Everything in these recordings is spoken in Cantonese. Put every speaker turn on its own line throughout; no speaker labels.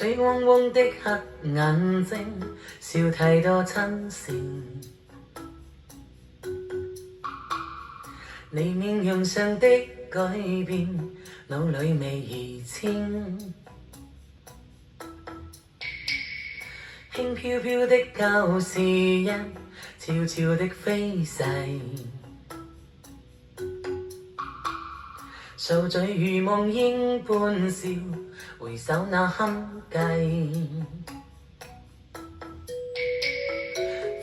水汪汪的黑眼睛，笑太多親善。你面容上的改變，腦裏未移清。輕飄飄的舊時音，悄悄的飛逝。數嘴如夢影般笑，回首那堪計。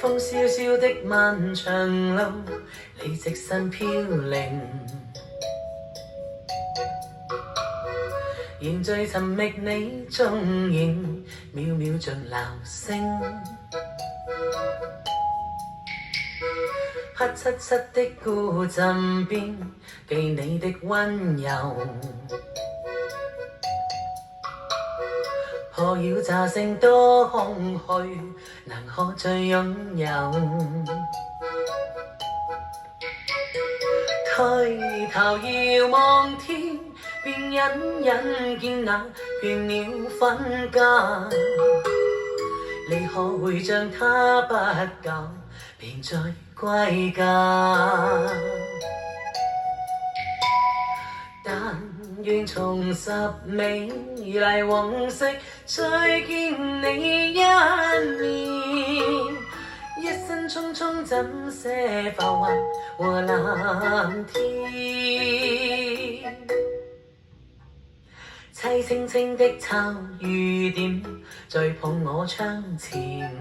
風蕭蕭的漫長路，你隻身飄零，仍在尋覓你蹤影，渺渺像鬧聲。黑漆漆的古鎮邊，記你的溫柔。破曉乍醒多空虛，能可再擁有。抬頭遙望天，便隱隱見那倦鳥分家。你可會將它不夠，便再歸家？但願重拾美麗往昔，再見你一面。一生匆匆怎捨浮雲和藍天？凄清清的秋雨點，在碰我窗前。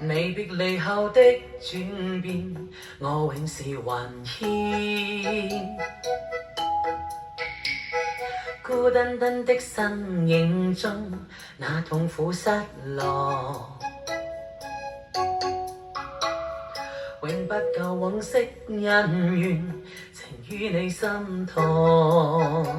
未別離後的轉變，我永是還牽。孤單單的身影中，那痛苦失落，永不夠往昔恩怨，情於你心頭。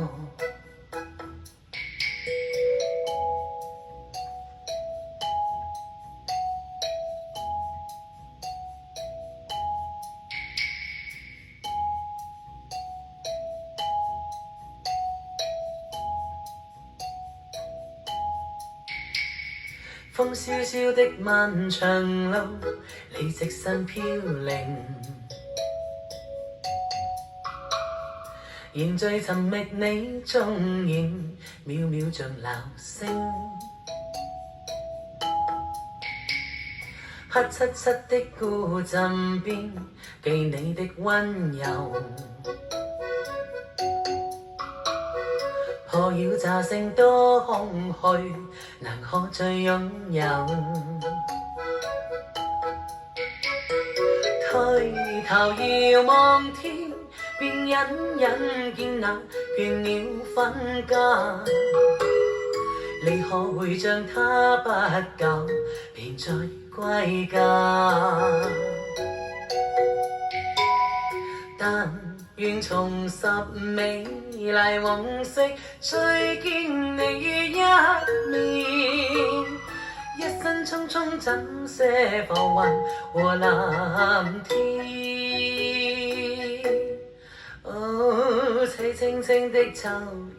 風蕭蕭的漫長路，你隻身飄零，仍在尋覓你蹤影，渺渺像鬧聲。黑漆漆的古鎮邊，記你的溫柔。破曉乍醒多空虛，能可再擁有？抬頭遙望天，便隱隱見那倦鳥分家。你可會將它不夠，便再歸家？但願重拾美麗往昔，再見你一面。一生匆匆怎捨浮雲和藍天？哦，凄清清的秋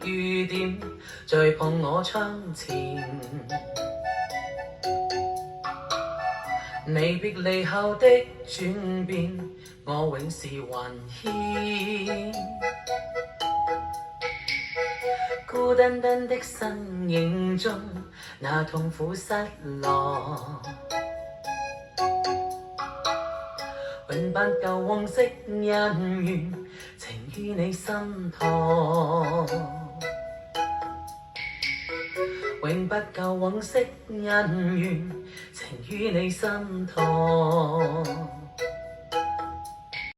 雨點，在碰我窗前。未別離後的轉變，我永是還牽。孤單單的身影中，那痛苦失落，永不夠往昔恩怨，情於你心頭。永不夠往昔恩怨，情於你心頭。